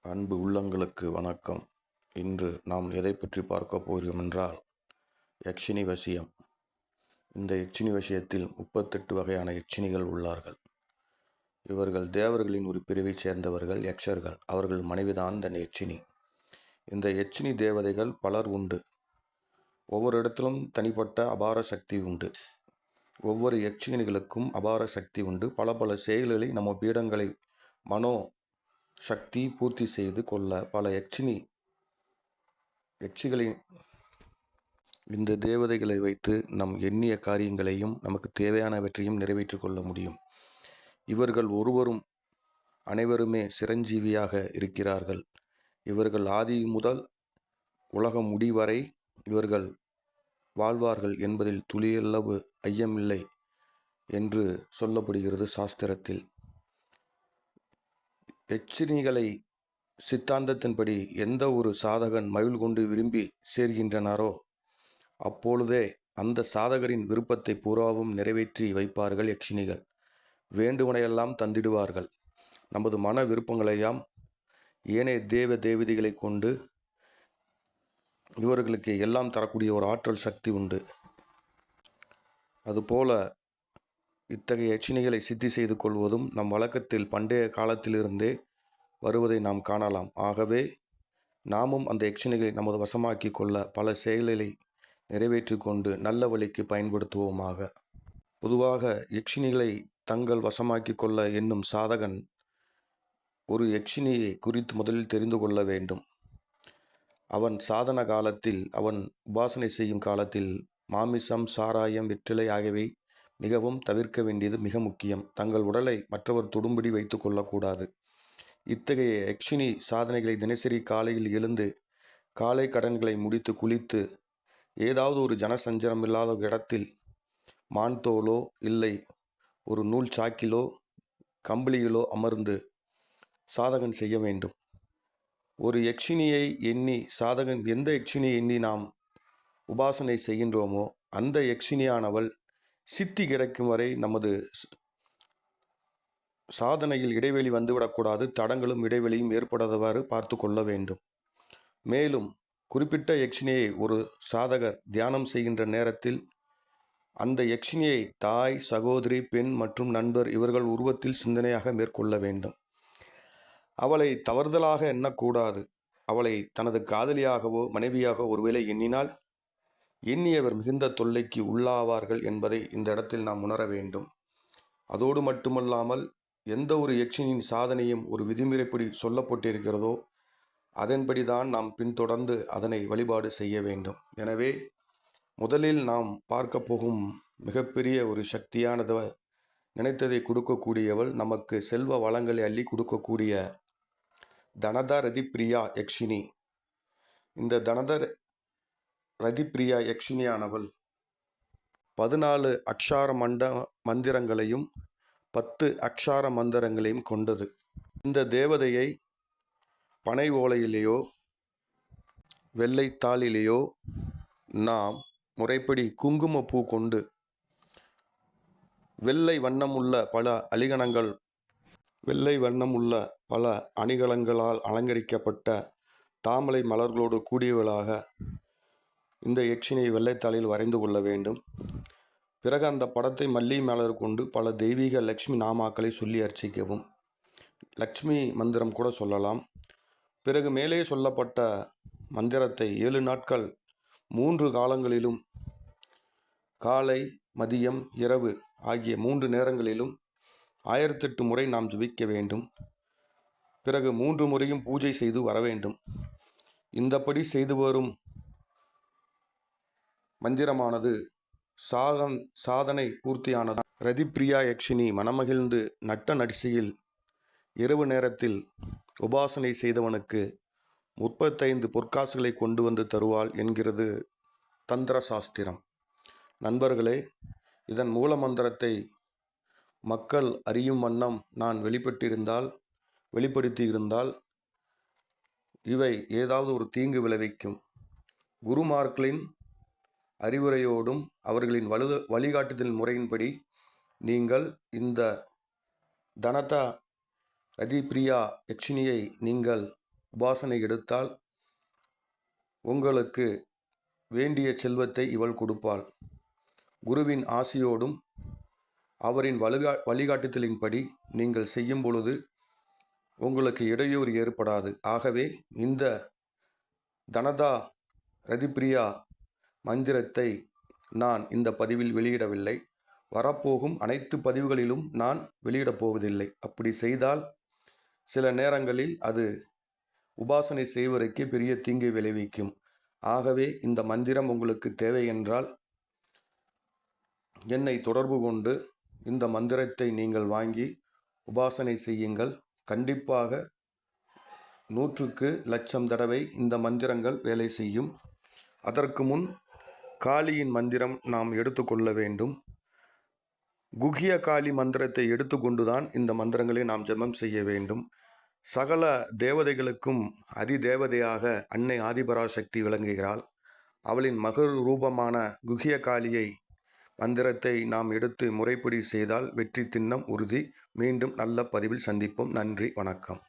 அன்பு உள்ளங்களுக்கு வணக்கம். இன்று நாம் எதை பற்றி பார்க்க போகிறோம் என்றால் யக்ஷினி வசியம். இந்த யக்ஷினி வசியத்தில் 38 வகையான யக்ஷினிகள் உள்ளார்கள். இவர்கள் தேவர்களின் ஒரு பிரிவை சேர்ந்தவர்கள், யக்ஷர்கள். அவர்கள் மனைவிதான் இந்த யக்ஷினி. இந்த யக்ஷினி தேவதைகள் பலர் உண்டு. ஒவ்வொரு இடத்திலும் தனிப்பட்ட அபார சக்தி உண்டு. ஒவ்வொரு யக்ஷினிகளுக்கும் அபார சக்தி உண்டு. பல பல செயல்களை நம்ம பீடங்களை மனோ சக்தி பூர்த்தி செய்து கொள்ள பல யக்ஷிகளை இந்த தேவதைகளை வைத்து நம் எண்ணிய காரியங்களையும் நமக்கு தேவையானவற்றையும் நிறைவேற்றிக் கொள்ள முடியும். இவர்கள் அனைவருமே சிரஞ்சீவியாக இருக்கிறார்கள். இவர்கள் ஆதி முதல் உலகம் முடிவரை இவர்கள் வாழ்வார்கள் என்பதில் துளியளவு ஐயமில்லை என்று சொல்லப்படுகிறது சாஸ்திரத்தில். யக்ஷினிகளை சித்தாந்தத்தின்படி எந்த ஒரு சாதகன் மகிழ் கொண்டு விரும்பி சேர்கின்றனரோ அப்பொழுதே அந்த சாதகரின் விருப்பத்தை பூராவும் நிறைவேற்றி வைப்பார்கள் யக்ஷினிகள். வேண்டுவனையெல்லாம் தந்திடுவார்கள். நமது மன விருப்பங்களையாம் ஏனைய தேவதைகளை கொண்டு இவர்களுக்கு எல்லாம் தரக்கூடிய ஒரு ஆற்றல் சக்தி உண்டு. அதுபோல இத்தகைய யக்ஷினிகளை சித்தி செய்து கொள்வதும் நம் வழக்கத்தில் பண்டைய காலத்திலிருந்தே வருவதை நாம் காணலாம். ஆகவே நாமும் அந்த யக்ஷினிகளை நமது வசமாக்கி கொள்ள பல செயல்களை நிறைவேற்றி கொண்டு நல்ல வழிக்கு பயன்படுத்துவோமாக. பொதுவாக யக்ஷினிகளை தங்கள் வசமாக்கி கொள்ள எண்ணும் சாதகன் ஒரு யக்ஷினியை குறித்து முதலில் தெரிந்து கொள்ள வேண்டும். அவன் சாதன காலத்தில், அவன் உபாசனை செய்யும் காலத்தில் மாமிசம், சாராயம், வெற்றிலை ஆகியவை மிகவும் தவிர்க்க வேண்டியது மிக முக்கியம். தங்கள் உடலை மற்றவர் தொடும்படி வைத்து கொள்ளக்கூடாது. இத்தகைய யக்ஷினி சாதனைகளை தினசரி காலையில் எழுந்து காலை கடன்களை முடித்து குளித்து ஏதாவது ஒரு ஜனசஞ்சலம் இல்லாத இடத்தில் மான்தோலோ இல்லை ஒரு நூல் சாக்கிலோ கம்பளியிலோ அமர்ந்து சாதகன் செய்ய வேண்டும். ஒரு யக்ஷினியை எண்ணி சாதகன் எந்த யக்ஷினியை எண்ணி நாம் உபாசனை செய்கின்றோமோ அந்த யக்ஷினியானவள் சித்தி கிடைக்கும் வரை நமது சாதனையில் இடைவெளி வந்துவிடக்கூடாது. தடங்களும் இடைவெளியும் ஏற்படாதவாறு பார்த்து கொள்ள வேண்டும். மேலும் குறிப்பிட்ட யக்ஷினியை ஒரு சாதகர் தியானம் செய்கின்ற நேரத்தில் அந்த யக்ஷினியை தாய், சகோதரி, பெண் மற்றும் நண்பர் இவர்கள் உருவத்தில் சிந்தனையாக மேற்கொள்ள வேண்டும். அவளை தவறுதலாக எண்ணக்கூடாது. அவளை தனது காதலியாகவோ மனைவியாகவோ ஒருவேளை எண்ணினால் எண்ணியவர் மிகுந்த தொல்லைக்கு உள்ளாவார்கள் என்பதை இந்த இடத்தில் நாம் உணர வேண்டும். அதோடு மட்டுமல்லாமல் எந்த ஒரு யக்ஷினியின் சாதனையும் ஒரு விதிமுறைப்படி சொல்லப்பட்டிருக்கிறதோ அதன்படிதான் நாம் பின்தொடர்ந்து அதனை வழிபாடு செய்ய வேண்டும். எனவே முதலில் நாம் பார்க்க போகும் மிகப்பெரிய ஒரு சக்தியானது நினைத்ததை கொடுக்கக்கூடியவள், நமக்கு செல்வ வளங்களை அள்ளி கொடுக்கக்கூடிய தனத ரதிப்பிரியா யக்ஷினி. இந்த தனத ரதிப்பிரியா யக்ஷினியானவள் 14 அக்ஷார மந்திரங்களையும் 10 அக்ஷார மந்திரங்களையும் கொண்டது. இந்த தேவதையை பனை ஓலையிலேயோ வெள்ளைத்தாளிலேயோ நாம் முறைப்படி குங்குமப்பூ கொண்டு வெள்ளை வண்ணமுள்ள பல அணிகலங்களால் அலங்கரிக்கப்பட்ட தாமரை மலர்களோடு கூடியவளாக இந்த யக்ஷினியை வெள்ளைத்தாளில் வரைந்து கொள்ள வேண்டும். பிறகு அந்த படத்தை மல்லி மலர் கொண்டு பல தெய்வீக லக்ஷ்மி நாமாக்களை சொல்லி அர்ச்சிக்கவும். லக்ஷ்மி மந்திரம் கூட சொல்லலாம். பிறகு மேலே சொல்லப்பட்ட மந்திரத்தை 7 நாட்கள் 3 காலங்களிலும் காலை, மதியம், இரவு ஆகிய 3 நேரங்களிலும் 1008 முறை நாம் ஜபிக்க வேண்டும். பிறகு 3 முறையும் பூஜை செய்து வர வேண்டும். இந்தப்படி செய்து வரும் மந்திரமானது சாதனை பூர்த்தியானதான். ரதிப்பிரியா யக்ஷினி மனமகிழ்ந்து நட்ட நடிசையில் இரவு நேரத்தில் உபாசனை செய்தவனுக்கு 35 பொற்காசுகளை கொண்டு வந்து தருவாள் என்கிறது தந்திர சாஸ்திரம். நண்பர்களே, இதன் மூல மந்திரத்தை மக்கள் அறியும் வண்ணம் நான் வெளிப்படுத்தியிருந்தால் இவை ஏதாவது ஒரு தீங்கு விளைவிக்கும். குருமார்களின் அறிவுரையோடும் அவர்களின் வழிகாட்டுதல் முறையின்படி நீங்கள் இந்த தனத ரதிப்பிரியா யக்ஷினியை நீங்கள் உபாசனை எடுத்தால் உங்களுக்கு வேண்டிய செல்வத்தை இவள் கொடுப்பாள். குருவின் ஆசியோடும் அவரின் வழிகாட்டுதலின்படி நீங்கள் செய்யும் பொழுது உங்களுக்கு இடையூறு ஏற்படாது. ஆகவே இந்த தனதா ரதிப்பிரியா மந்திரத்தை நான் இந்த பதிவில் வெளியிடவில்லை. வரப்போகும் அனைத்து பதிவுகளிலும் நான் வெளியிடப் போவதில்லை. அப்படி செய்தால் சில நேரங்களில் அது உபாசனை செய்வதற்கே பெரிய தீங்கை விளைவிக்கும். ஆகவே இந்த மந்திரம் உங்களுக்கு தேவை என்றால் என்னை தொடர்பு கொண்டு இந்த மந்திரத்தை நீங்கள் வாங்கி உபாசனை செய்யுங்கள். கண்டிப்பாக 100க்கு லட்சம் தடவை இந்த மந்திரங்கள் வேலை செய்யும். அதற்கு முன் காளியின் மந்திரம் நாம் எடுத்துக்கொள்ள வேண்டும். குஹ்ய காளி மந்திரத்தை எடுத்துக்கொண்டுதான் இந்த மந்திரங்களை நாம் ஜெபம் செய்ய வேண்டும். சகல தேவதைகளுக்கும் அதிதேவதையாக அன்னை ஆதிபராசக்தி விளங்குகிறாள். அவளின் மகர் ரூபமான குஹ்ய காளியை மந்திரத்தை நாம் எடுத்து முறைப்படி செய்தால் வெற்றி திண்ணம் உறுதி. மீண்டும் நல்ல பதிவில் சந்திப்போம். நன்றி, வணக்கம்.